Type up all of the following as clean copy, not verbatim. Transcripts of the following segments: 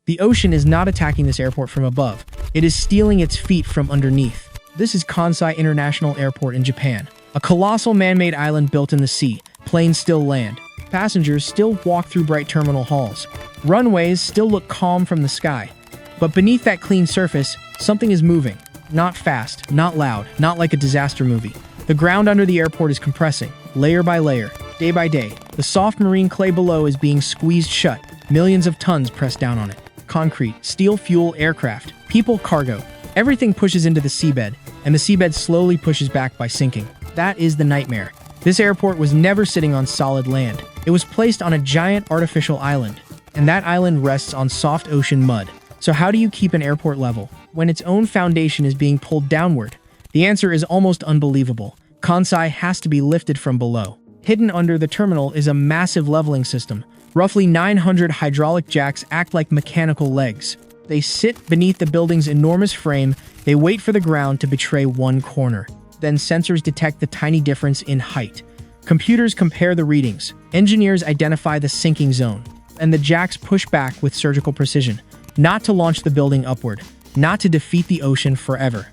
The ocean is not attacking this airport from above. It is stealing its feet from underneath. This is Kansai International Airport in Japan. A colossal man-made island built in the sea. Planes still land. Passengers still walk through bright terminal halls. Runways still look calm from the sky. But beneath that clean surface, something is moving. Not fast, not loud, not like a disaster movie. The ground under the airport is compressing, layer by layer, day by day. The soft marine clay below is being squeezed shut, millions of tons pressed down on it. Concrete, steel, fuel, aircraft, people, cargo. Everything pushes into the seabed, and the seabed slowly pushes back by sinking. That is the nightmare. This airport was never sitting on solid land. It was placed on a giant artificial island, and that island rests on soft ocean mud. So how do you keep an airport level when its own foundation is being pulled downward? The answer is almost unbelievable. Kansai has to be lifted from below. Hidden under the terminal is a massive leveling system. Roughly 900 hydraulic jacks act like mechanical legs. They sit beneath the building's enormous frame. They wait for the ground to betray one corner. Then sensors detect the tiny difference in height. Computers compare the readings. Engineers identify the sinking zone. And the jacks push back with surgical precision. Not to launch the building upward. Not to defeat the ocean forever.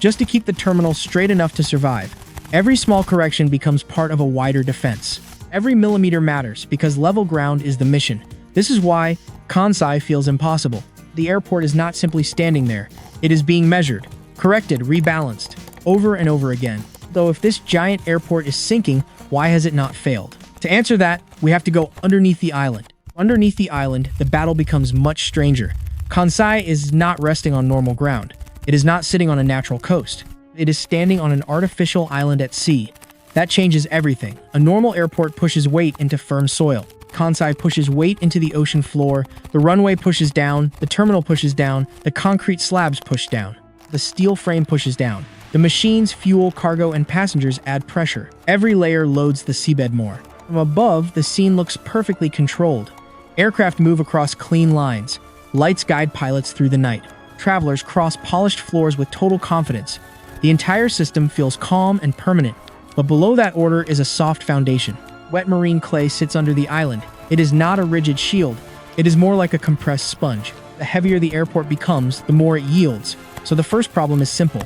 Just to keep the terminal straight enough to survive. Every small correction becomes part of a wider defense. Every millimeter matters because level ground is the mission. This is why Kansai feels impossible. The airport is not simply standing there. It is being measured, corrected, rebalanced, over and over again. Though if this giant airport is sinking, why has it not failed? To answer that, we have to go underneath the island. Underneath the island, the battle becomes much stranger. Kansai is not resting on normal ground. It is not sitting on a natural coast. It is standing on an artificial island at sea. That changes everything. A normal airport pushes weight into firm soil. Kansai pushes weight into the ocean floor. The runway pushes down. The terminal pushes down. The concrete slabs push down. The steel frame pushes down. The machines, fuel, cargo, and passengers add pressure. Every layer loads the seabed more. From above, the scene looks perfectly controlled. Aircraft move across clean lines. Lights guide pilots through the night. Travelers cross polished floors with total confidence. The entire system feels calm and permanent. But below that order is a soft foundation. Wet marine clay sits under the island. It is not a rigid shield. It is more like a compressed sponge. The heavier the airport becomes, the more it yields. So the first problem is simple.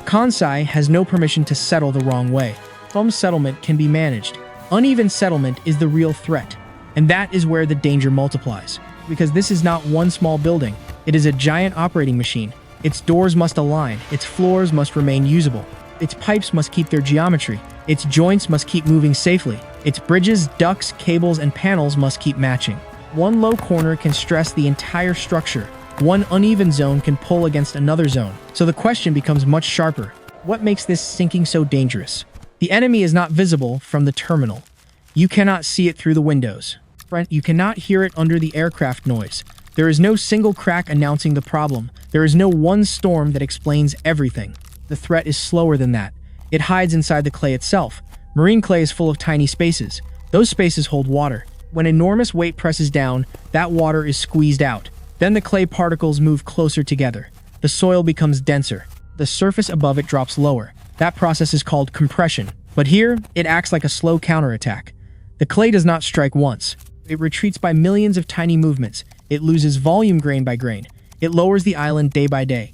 Kansai has no permission to settle the wrong way. Firm settlement can be managed. Uneven settlement is the real threat. And that is where the danger multiplies. Because this is not one small building. It is a giant operating machine. Its doors must align. Its floors must remain usable. Its pipes must keep their geometry. Its joints must keep moving safely. Its bridges, ducts, cables, and panels must keep matching. One low corner can stress the entire structure. One uneven zone can pull against another zone. So the question becomes much sharper. What makes this sinking so dangerous? The enemy is not visible from the terminal. You cannot see it through the windows. You cannot hear it under the aircraft noise. There is no single crack announcing the problem. There is no one storm that explains everything. The threat is slower than that. It hides inside the clay itself. Marine clay is full of tiny spaces. Those spaces hold water. When enormous weight presses down, that water is squeezed out. Then the clay particles move closer together. The soil becomes denser. The surface above it drops lower. That process is called compression. But here, it acts like a slow counterattack. The clay does not strike once. It retreats by millions of tiny movements. It loses volume grain by grain. It lowers the island day by day.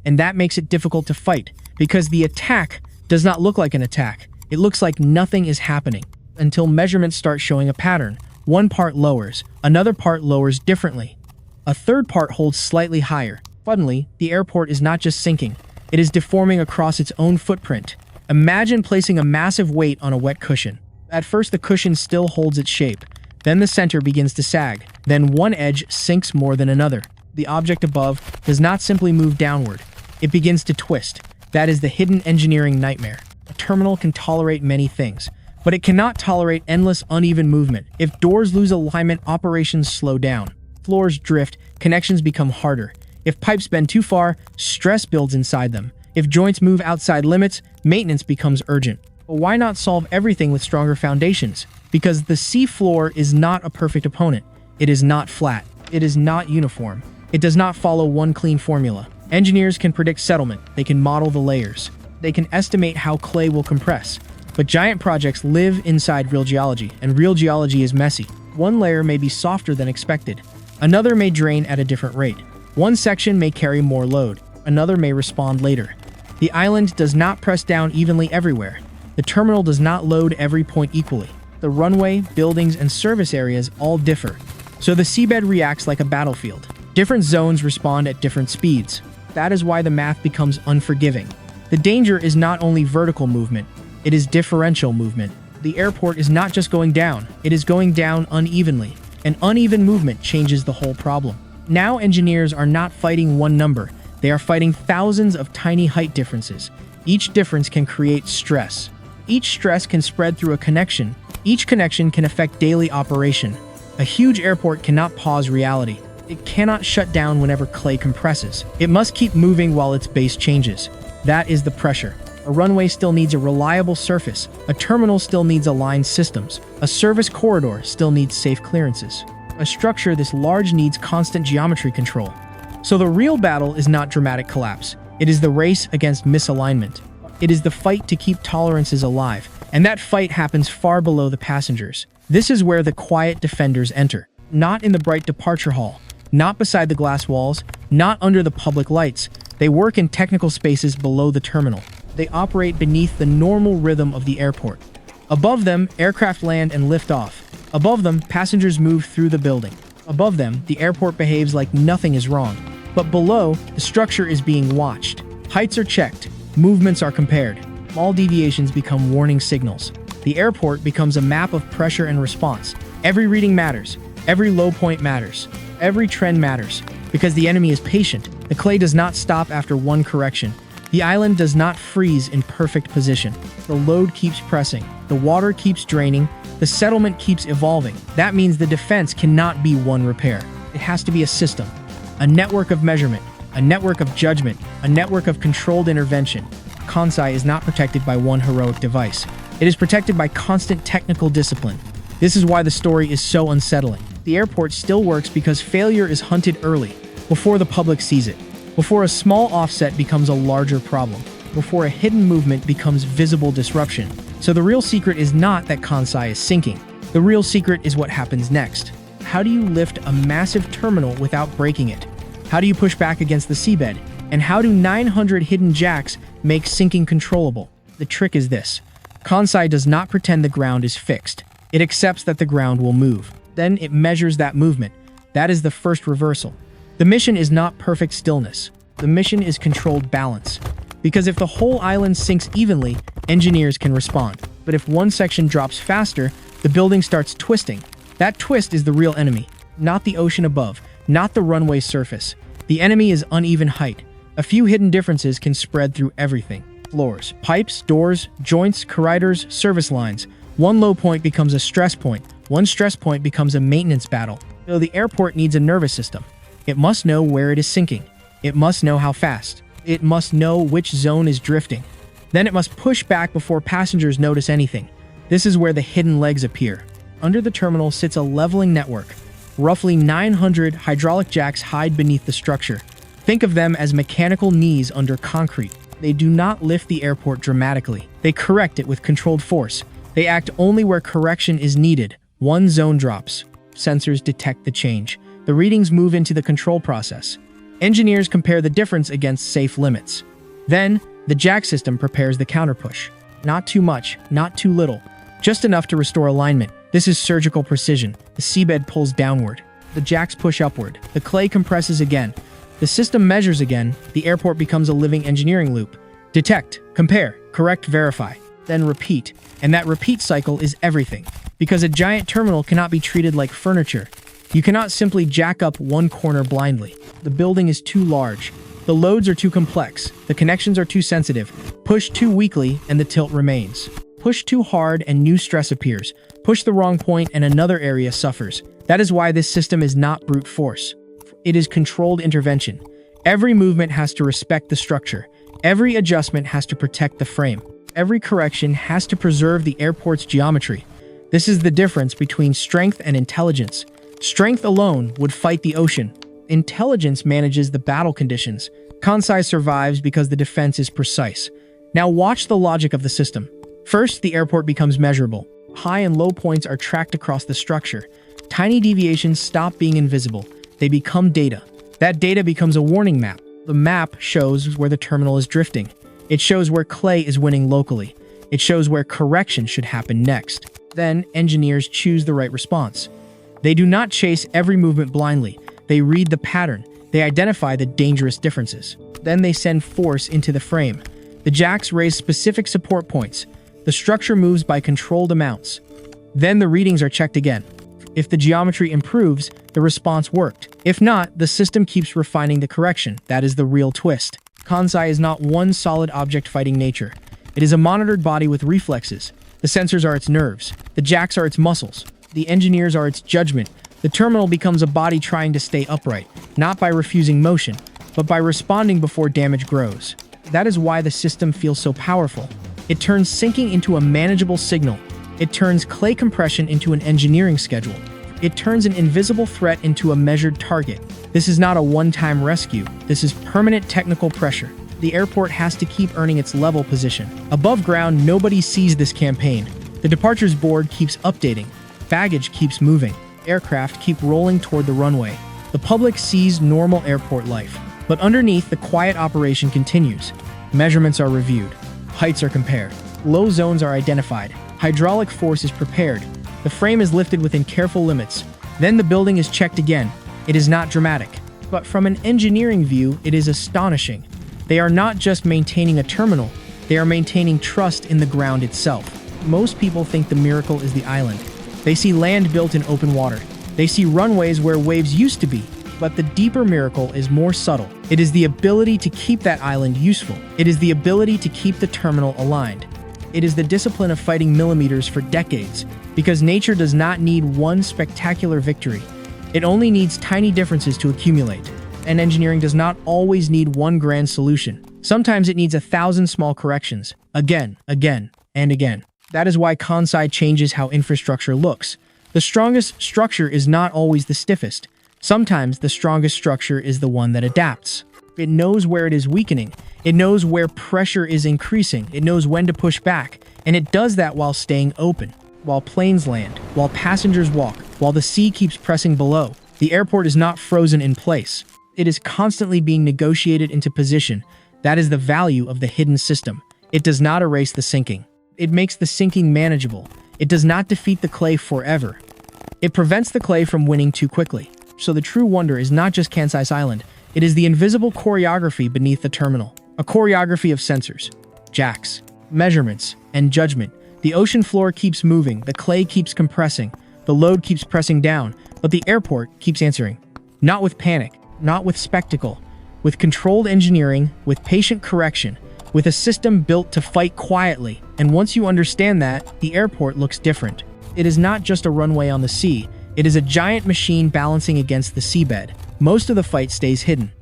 And that makes it difficult to fight, because the attack does not look like an attack. It looks like nothing is happening, until measurements start showing a pattern. One part lowers, another part lowers differently. A third part holds slightly higher. Suddenly, the airport is not just sinking, it is deforming across its own footprint. Imagine placing a massive weight on a wet cushion. At first, the cushion still holds its shape. Then the center begins to sag. Then one edge sinks more than another. The object above does not simply move downward. It begins to twist. That is the hidden engineering nightmare. A terminal can tolerate many things, but it cannot tolerate endless uneven movement. If doors lose alignment, operations slow down. Floors drift, connections become harder. If pipes bend too far, stress builds inside them. If joints move outside limits, maintenance becomes urgent. But why not solve everything with stronger foundations? Because the sea floor is not a perfect opponent. It is not flat. It is not uniform. It does not follow one clean formula. Engineers can predict settlement. They can model the layers. They can estimate how clay will compress. But giant projects live inside real geology, and real geology is messy. One layer may be softer than expected. Another may drain at a different rate. One section may carry more load. Another may respond later. The island does not press down evenly everywhere. The terminal does not load every point equally. The runway, buildings, and service areas all differ. So the seabed reacts like a battlefield. Different zones respond at different speeds. That is why the math becomes unforgiving. The danger is not only vertical movement, it is differential movement. The airport is not just going down, it is going down unevenly. An uneven movement changes the whole problem. Now engineers are not fighting one number, they are fighting thousands of tiny height differences. Each difference can create stress. Each stress can spread through a connection. Each connection can affect daily operation. A huge airport cannot pause reality. It cannot shut down whenever clay compresses. It must keep moving while its base changes. That is the pressure. A runway still needs a reliable surface. A terminal still needs aligned systems. A service corridor still needs safe clearances. A structure this large needs constant geometry control. So the real battle is not dramatic collapse. It is the race against misalignment. It is the fight to keep tolerances alive. And that fight happens far below the passengers. This is where the quiet defenders enter. Not in the bright departure hall. Not beside the glass walls. Not under the public lights. They work in technical spaces below the terminal. They operate beneath the normal rhythm of the airport. Above them, aircraft land and lift off. Above them, passengers move through the building. Above them, the airport behaves like nothing is wrong. But below, the structure is being watched. Heights are checked. Movements are compared. Small deviations become warning signals. The airport becomes a map of pressure and response. Every reading matters. Every low point matters. Every trend matters. Because the enemy is patient. The clay does not stop after one correction. The island does not freeze in perfect position. The load keeps pressing. The water keeps draining. The settlement keeps evolving. That means the defense cannot be one repair. It has to be a system. A network of measurement. A network of judgment. A network of controlled intervention. Kansai is not protected by one heroic device. It is protected by constant technical discipline. This is why the story is so unsettling. The airport still works because failure is hunted early, before the public sees it, before a small offset becomes a larger problem, before a hidden movement becomes visible disruption. So the real secret is not that Kansai is sinking. The real secret is what happens next. How do you lift a massive terminal without breaking it? How do you push back against the seabed? And how do 900 hidden jacks make sinking controllable? The trick is this. Kansai does not pretend the ground is fixed. It accepts that the ground will move. Then it measures that movement. That is the first reversal. The mission is not perfect stillness. The mission is controlled balance. Because if the whole island sinks evenly, engineers can respond. But if one section drops faster, the building starts twisting. That twist is the real enemy. Not the ocean above, not the runway surface. The enemy is uneven height. A few hidden differences can spread through everything. Floors, pipes, doors, joints, corridors, service lines. One low point becomes a stress point. One stress point becomes a maintenance battle. So the airport needs a nervous system. It must know where it is sinking. It must know how fast. It must know which zone is drifting. Then it must push back before passengers notice anything. This is where the hidden legs appear. Under the terminal sits a leveling network. Roughly 900 hydraulic jacks hide beneath the structure. Think of them as mechanical knees under concrete. They do not lift the airport dramatically. They correct it with controlled force. They act only where correction is needed. One zone drops. Sensors detect the change. The readings move into the control process. Engineers compare the difference against safe limits. Then, the jack system prepares the counterpush. Not too much, not too little. Just enough to restore alignment. This is surgical precision. The seabed pulls downward. The jacks push upward. The clay compresses again. The system measures again. The airport becomes a living engineering loop. Detect, compare, correct, verify. Then repeat. And that repeat cycle is everything. Because a giant terminal cannot be treated like furniture. You cannot simply jack up one corner blindly. The building is too large. The loads are too complex. The connections are too sensitive. Push too weakly and the tilt remains. Push too hard and new stress appears. Push the wrong point and another area suffers. That is why this system is not brute force. It is controlled intervention. Every movement has to respect the structure. Every adjustment has to protect the frame. Every correction has to preserve the airport's geometry. This is the difference between strength and intelligence. Strength alone would fight the ocean. Intelligence manages the battle conditions. Kansai survives because the defense is precise. Now watch the logic of the system. First, the airport becomes measurable. High and low points are tracked across the structure. Tiny deviations stop being invisible. They become data. That data becomes a warning map. The map shows where the terminal is drifting. It shows where clay is winning locally. It shows where correction should happen next. Then, engineers choose the right response. They do not chase every movement blindly. They read the pattern. They identify the dangerous differences. Then they send force into the frame. The jacks raise specific support points. The structure moves by controlled amounts. Then the readings are checked again. If the geometry improves, the response worked. If not, the system keeps refining the correction. That is the real twist. Kansai is not one solid object fighting nature. It is a monitored body with reflexes. The sensors are its nerves. The jacks are its muscles. The engineers are its judgment. The terminal becomes a body trying to stay upright, not by refusing motion, but by responding before damage grows. That is why the system feels so powerful. It turns sinking into a manageable signal. It turns clay compression into an engineering schedule. It turns an invisible threat into a measured target. This is not a one-time rescue. This is permanent technical pressure. The airport has to keep earning its level position. Above ground, nobody sees this campaign. The departures board keeps updating. Baggage keeps moving. Aircraft keep rolling toward the runway. The public sees normal airport life. But underneath, the quiet operation continues. Measurements are reviewed. Heights are compared. Low zones are identified. Hydraulic force is prepared. The frame is lifted within careful limits. Then the building is checked again. It is not dramatic. But from an engineering view, it is astonishing. They are not just maintaining a terminal, they are maintaining trust in the ground itself. Most people think the miracle is the island. They see land built in open water. They see runways where waves used to be. But the deeper miracle is more subtle. It is the ability to keep that island useful. It is the ability to keep the terminal aligned. It is the discipline of fighting millimeters for decades, because nature does not need one spectacular victory. It only needs tiny differences to accumulate. And engineering does not always need one grand solution. Sometimes it needs 1,000 small corrections, again, and again. That is why Kansai changes how infrastructure looks. The strongest structure is not always the stiffest. Sometimes the strongest structure is the one that adapts. It knows where it is weakening. It knows where pressure is increasing. It knows when to push back. And it does that while staying open. While planes land, while passengers walk, while the sea keeps pressing below. The airport is not frozen in place. It is constantly being negotiated into position. That is the value of the hidden system. It does not erase the sinking. It makes the sinking manageable. It does not defeat the clay forever. It prevents the clay from winning too quickly. So the true wonder is not just Kansai's island. It is the invisible choreography beneath the terminal. A choreography of sensors, jacks, measurements, and judgment. The ocean floor keeps moving. The clay keeps compressing. The load keeps pressing down. But the airport keeps answering. Not with panic. Not with spectacle, with controlled engineering, with patient correction, with a system built to fight quietly. And once you understand that, the airport looks different. It is not just a runway on the sea. It is a giant machine balancing against the seabed. Most of the fight stays hidden.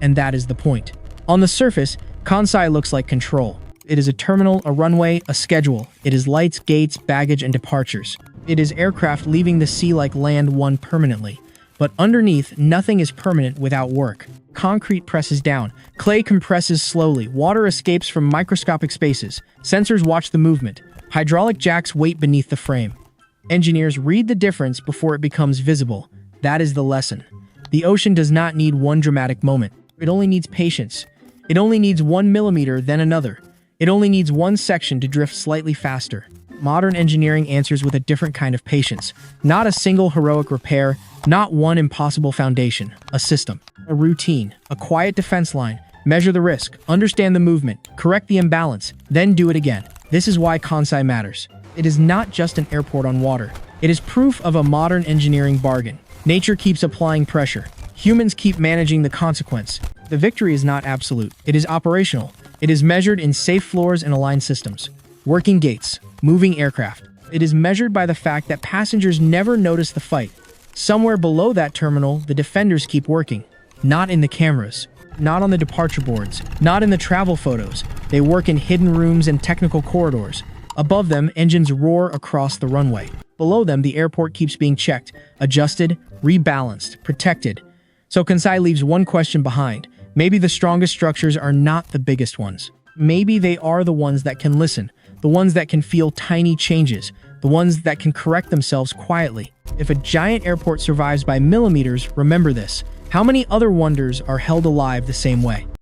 And that is the point. On the surface, Kansai looks like control. It is a terminal, a runway, a schedule. It is lights, gates, baggage, and departures. It is aircraft leaving the sea like land won permanently. But underneath, nothing is permanent without work. Concrete presses down. Clay compresses slowly. Water escapes from microscopic spaces. Sensors watch the movement. Hydraulic jacks wait beneath the frame. Engineers read the difference before it becomes visible. That is the lesson. The ocean does not need one dramatic moment. It only needs patience. It only needs 1 millimeter, then another. It only needs one section to drift slightly faster. Modern engineering answers with a different kind of patience. Not a single heroic repair, not one impossible foundation. A system, a routine, a quiet defense line. Measure the risk, understand the movement, correct the imbalance, then do it again. This is why Kansai matters. It is not just an airport on water. It is proof of a modern engineering bargain. Nature keeps applying pressure. Humans keep managing the consequence. The victory is not absolute. It is operational. It is measured in safe floors and aligned systems. Working gates, moving aircraft. It is measured by the fact that passengers never notice the fight. Somewhere below that terminal, the defenders keep working. Not in the cameras, not on the departure boards, not in the travel photos. They work in hidden rooms and technical corridors. Above them, engines roar across the runway. Below them, the airport keeps being checked, adjusted, rebalanced, protected. So Kansai leaves one question behind. Maybe the strongest structures are not the biggest ones. Maybe they are the ones that can listen. The ones that can feel tiny changes, the ones that can correct themselves quietly. If a giant airport survives by millimeters, remember this: how many other wonders are held alive the same way?